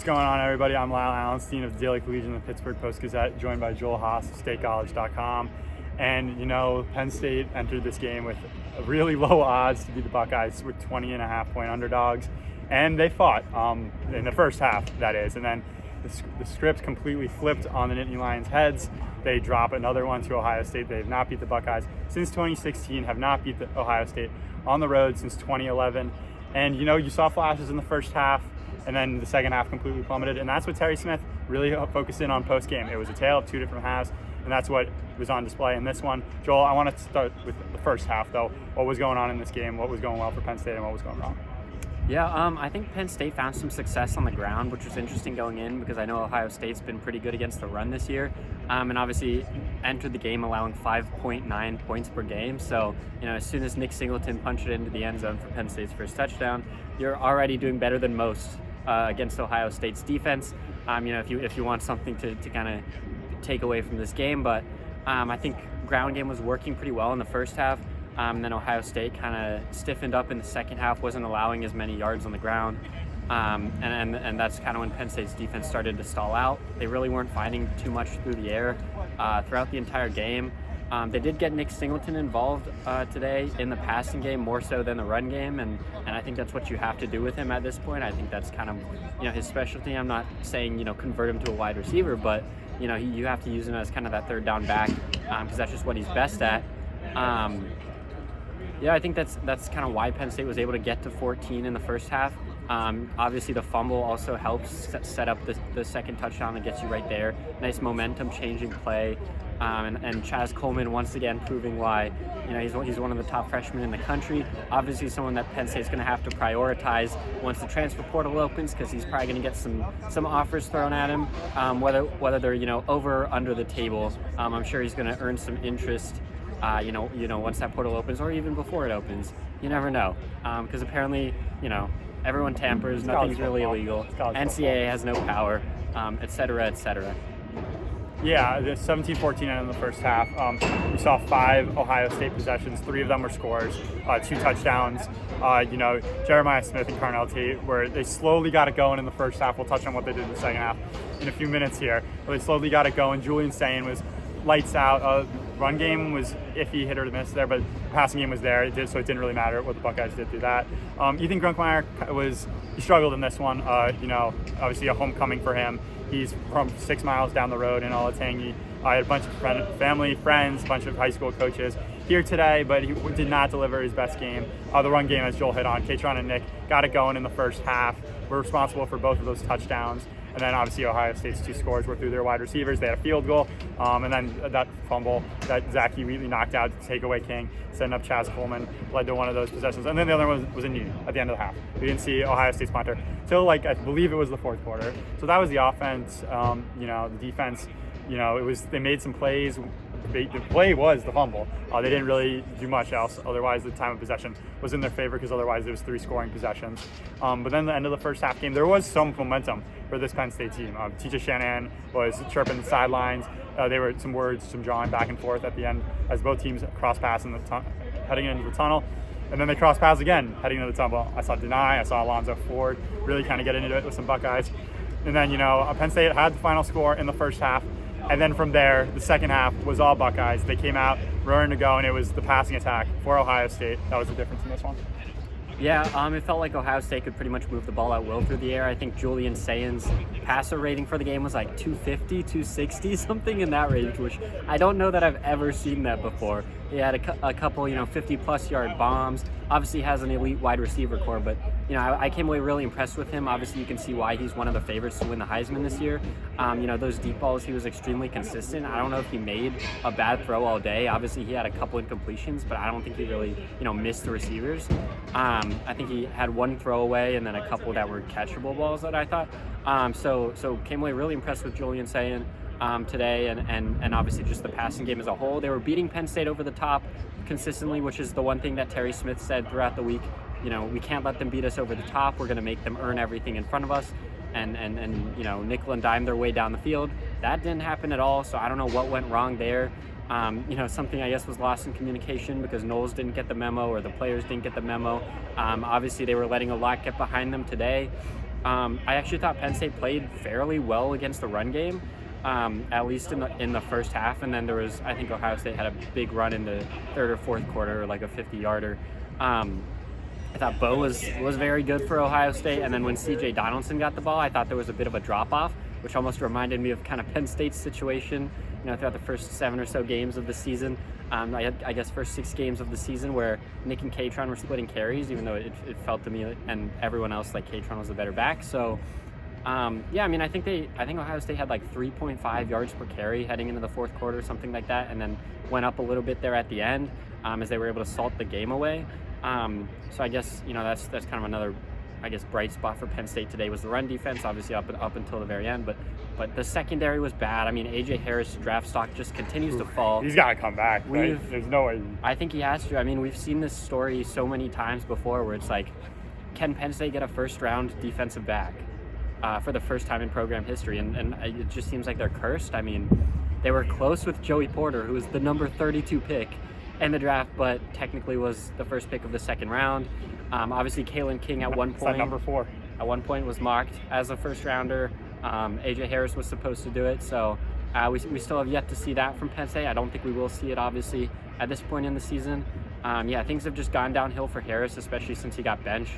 What's going on, everybody? I'm Lyle Alenstein of the Daily Collegian and the Pittsburgh Post-Gazette, joined by Joel Haas of StateCollege.com. And, Penn State entered this game with really low odds to beat the Buckeyes with 20.5-point underdogs. And they fought in the first half, that is. And then the script completely flipped on the Nittany Lions' heads. They drop another one to Ohio State. They have not beat the Buckeyes since 2016, have not beat the Ohio State on the road since 2011. And, you saw flashes in the first half, and then the second half completely plummeted. And that's what Terry Smith really focused in on post-game. It was a tale of two different halves, and that's what was on display in this one. Joel, I want to start with the first half, though. What was going on in this game? What was going well for Penn State and what was going wrong? Yeah, I think Penn State found some success on the ground, which was interesting going in because I know Ohio State's been pretty good against the run this year, and obviously entered the game allowing 5.9 points per game. So, as soon as Nick Singleton punched it into the end zone for Penn State's first touchdown, you're already doing better than most against Ohio State's defense. If you want something to kind of take away from this game, but I think ground game was working pretty well in the first half. Then Ohio State kind of stiffened up in the second half, wasn't allowing as many yards on the ground. And that's kind of when Penn State's defense started to stall out. They really weren't finding too much through the air throughout the entire game. They did get Nick Singleton involved today in the passing game more so than the run game, and I think that's what you have to do with him at this point. I think that's kind of his specialty. I'm not saying convert him to a wide receiver, but you have to use him as kind of that third down back because that's just what he's best at. I think that's kind of why Penn State was able to get to 14 in the first half. Obviously, the fumble also helps set up the second touchdown that gets you right there. Nice momentum-changing play. And Chaz Coleman once again proving why he's one of the top freshmen in the country. Obviously, someone that Penn State's going to have to prioritize once the transfer portal opens because he's probably going to get some offers thrown at him, whether they're over or under the table. I'm sure he's going to earn some interest. Once that portal opens, or even before it opens, you never know. Because apparently, everyone tampers, nothing's really illegal. NCAA has no power, et cetera, et cetera. Yeah, the 17-14 in the first half. We saw 5 Ohio State possessions. 3 of them were scores, 2 touchdowns. Jeremiah Smith and Carnell Tate, where they slowly got it going in the first half. We'll touch on what they did in the second half in a few minutes here. But they slowly got it going. Julian Sayin was lights out. Run game was iffy, hit or miss there, but passing game was there. So it didn't really matter what the Buckeyes did through that. Ethan Grunkemeyer he struggled in this one. Obviously a homecoming for him. He's from 6 miles down the road in Olatangi. I had a bunch of family, friends, a bunch of high school coaches here today, but he did not deliver his best game. The run game, as Joel hit on, Katron and Nick got it going in the first half. Were responsible for both of those touchdowns. And then obviously Ohio State's 2 scores were through their wide receivers. They had a field goal, and then that fumble that Zach Wheatley knocked out to take away King, setting up Chaz Coleman, led to one of those possessions. And then the other one was a knee at the end of the half. We didn't see Ohio State's punter till I believe it was the fourth quarter. So that was the offense. The defense. They made some plays. The play was the fumble. They didn't really do much else. Otherwise, the time of possession was in their favor because otherwise it was 3 scoring possessions. But then the end of the first half game, there was some momentum for this Penn State team. TJ Shanahan was chirping the sidelines. There were some words, some jawing back and forth at the end as both teams cross paths heading into the tunnel. And then they cross paths again heading into the tunnel. I saw Deny, I saw Alonzo Ford really kind of get into it with some Buckeyes. And then, Penn State had the final score in the first half. And then from there, the second half was all Buckeyes. They came out roaring to go, and it was the passing attack for Ohio State. That was the difference in this one. Yeah, it felt like Ohio State could pretty much move the ball at will through the air. I think Julian Sayin's passer rating for the game was like 250, 260, something in that range, which I don't know that I've ever seen that before. He had a couple, 50-plus yard bombs. Obviously has an elite wide receiver core, but, I came away really impressed with him. Obviously, you can see why he's one of the favorites to win the Heisman this year. Those deep balls, he was extremely consistent. I don't know if he made a bad throw all day. Obviously, he had a couple incompletions, but I don't think he really, missed the receivers. I think he had one throwaway and then a couple that were catchable balls that I thought. So came away really impressed with Julian Sayin today and obviously just the passing game as a whole. They were beating Penn State over the top consistently, which is the one thing that Terry Smith said throughout the week. We can't let them beat us over the top. We're going to make them earn everything in front of us and nickel and dime their way down the field. That didn't happen at all, so I don't know what went wrong there. Something I guess was lost in communication because Knowles didn't get the memo or the players didn't get the memo. Obviously, they were letting a lot get behind them today. I actually thought Penn State played fairly well against the run game, at least in the first half. And then I think Ohio State had a big run in the third or fourth quarter, like a 50-yarder. I thought Bo was very good for Ohio State. And then when C.J. Donaldson got the ball, I thought there was a bit of a drop-off, which almost reminded me of kind of Penn State's situation, throughout the first 7 or so games of the season. I guess first 6 games of the season where Nick and Katron were splitting carries, even though it felt to me and everyone else like Katron was the better back. So, I think Ohio State had like 3.5 yards per carry heading into the fourth quarter, something like that, and then went up a little bit there at the end as they were able to salt the game away. So I guess that's kind of another, bright spot for Penn State today was the run defense, obviously up until the very end, but the secondary was bad. I mean, A.J. Harris' draft stock just continues to fall. He's got to come back, right? There's no way. I think he has to. I mean, we've seen this story so many times before where it's like, can Penn State get a first-round defensive back for the first time in program history? And it just seems like they're cursed. I mean, they were close with Joey Porter, who was the number 32 pick in the draft, but technically was the first pick of the second round. Obviously, Kalen King at one point, number 4. At one point was mocked as a first rounder. A.J. Harris was supposed to do it, so we still have yet to see that from Penn State. I don't think we will see it, obviously, at this point in the season. Things have just gone downhill for Harris, especially since he got benched.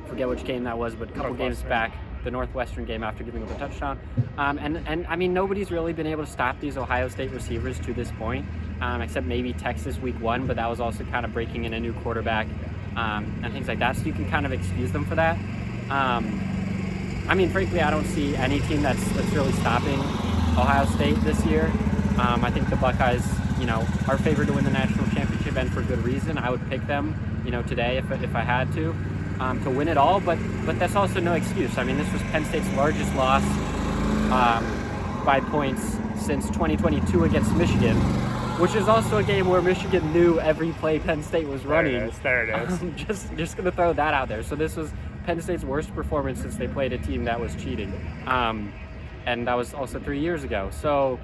Forget which game that was, but a couple games back, the Northwestern game after giving up a touchdown. And I mean, nobody's really been able to stop these Ohio State receivers to this point, except maybe Texas week 1, but that was also kind of breaking in a new quarterback and things like that, so you can kind of excuse them for that. Frankly, I don't see any team that's really stopping Ohio State this year. I think the Buckeyes, are favored to win the national championship, and for good reason. I would pick them, today if I had to win it all. But that's also no excuse. I mean, this was Penn State's largest loss by points since 2022 against Michigan, which is also a game where Michigan knew every play Penn State was running. There it is. Just going to throw that out there. So this was Penn State's worst performance since they played a team that was cheating. And that was also 3 years ago. So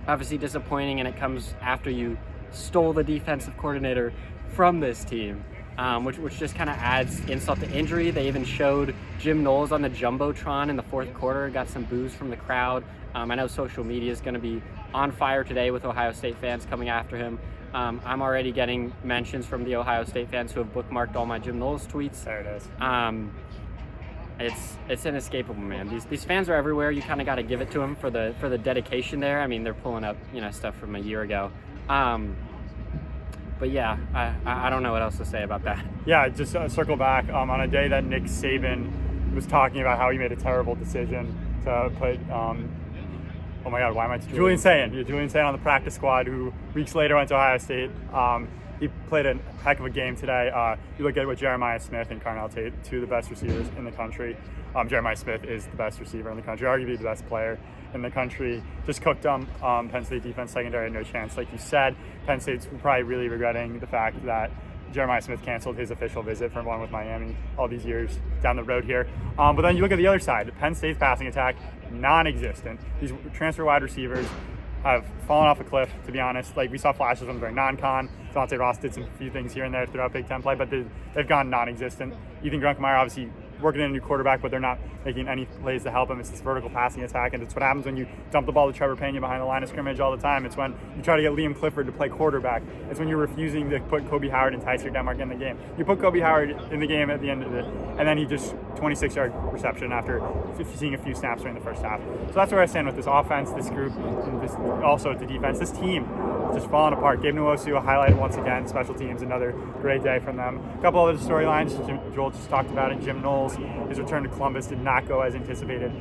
obviously disappointing, and it comes after you stole the defensive coordinator from this team, which just kind of adds insult to injury. They even showed Jim Knowles on the Jumbotron in the fourth quarter, got some boos from the crowd. I know social media is going to be on fire today with Ohio State fans coming after him. I'm already getting mentions from the Ohio State fans who have bookmarked all my Jim Knowles tweets. There it is. It's inescapable, man. These fans are everywhere. You kind of got to give it to them for the dedication there. I mean, they're pulling up stuff from a year ago. But yeah, I don't know what else to say about that. Yeah, just circle back on a day that Nick Saban was talking about how he made a terrible decision to put oh my God, why am I? Julian Sayin. Yeah, Julian Sayin on the practice squad, who weeks later went to Ohio State. He played a heck of a game today. You look at what Jeremiah Smith and Carnell Tate, 2 of the best receivers in the country. Jeremiah Smith is the best receiver in the country, arguably the best player in the country. Just cooked them. Penn State defense secondary had no chance. Like you said, Penn State's probably really regretting the fact that Jeremiah Smith canceled his official visit from one with Miami all these years down the road here. But then you look at the other side. Penn State's passing attack, non-existent. These transfer wide receivers have fallen off a cliff, to be honest. Like, we saw flashes of them during non-con. Devontae Ross did some few things here and there throughout Big Ten play, but they've gone non-existent. Ethan Grunkemeyer, obviously working in a new quarterback, but they're not making any plays to help him. It's this vertical passing attack, and it's what happens when you dump the ball to Trevor Pena behind the line of scrimmage all the time. It's when you try to get Liam Clifford to play quarterback. It's when you're refusing to put Kobe Howard and Tyser Denmark in the game. You put Kobe Howard in the game at the end of it, and then he just 26-yard reception after seeing a few snaps during the first half. So that's where I stand with this offense, this group, and this, also the defense. This team just falling apart. Gabe Nwosu, a highlight once again. Special teams, another great day from them. A couple other storylines. Joel just talked about it. Jim Knowles, his return to Columbus did not go as anticipated.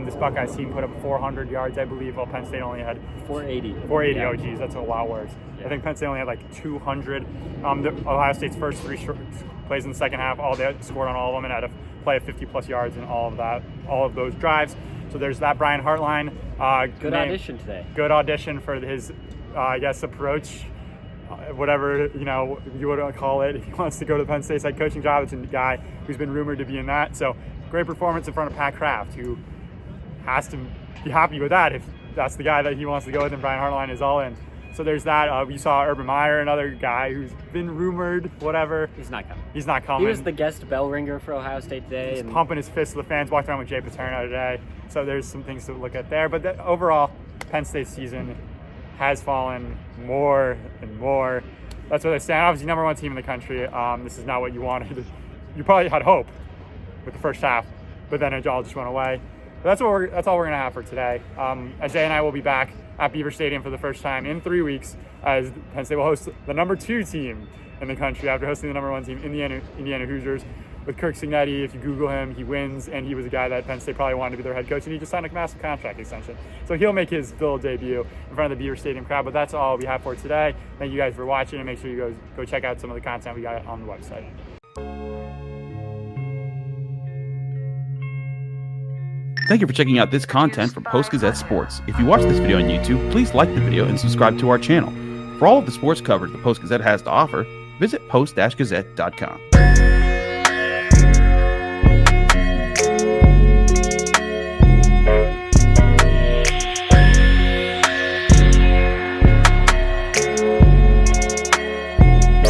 This Buckeyes team put up 400 yards, I believe, while Penn State only had 480. 480. Yeah. Oh, geez, that's a lot worse. Yeah. I think Penn State only had like 200. Ohio State's first 3 plays in the second half, they scored on all of them and had to play 50-plus yards in all of those drives. So there's that. Brian Hartline. Good audition today. Good audition for his, approach. Whatever you would call it, if he wants to go to Penn State's head coaching job. It's a guy who's been rumored to be in that. So great performance in front of Pat Kraft, who has to be happy with that if that's the guy that he wants to go with, and Brian Hartline is all in. So there's that. We saw Urban Meyer, another guy who's been rumored, whatever. He's not coming. He's not coming. He was the guest bell ringer for Ohio State today. He's pumping his fist to the fans, walked around with Jay Paterno today. So there's some things to look at there. But overall, Penn State's season has fallen more and more. That's what they stand. Obviously, number one team in the country. This is not what you wanted. You probably had hope with the first half, but then it all just went away. But that's all we're gonna have for today. Isaiah and I will be back at Beaver Stadium for the first time in 3 weeks, as Penn State will host the number 2 team in the country after hosting the number 1 team, Indiana Hoosiers, with Kirk Cignetti. If you Google him, he wins, and he was a guy that Penn State probably wanted to be their head coach, and he just signed a massive contract extension. So he'll make his full debut in front of the Beaver Stadium crowd. But that's all we have for today. Thank you guys for watching, and make sure you go check out some of the content we got on the website. Thank you for checking out this content from Post-Gazette Sports. If you watch this video on YouTube, please like the video and subscribe to our channel. For all of the sports coverage the Post-Gazette has to offer, visit post-gazette.com.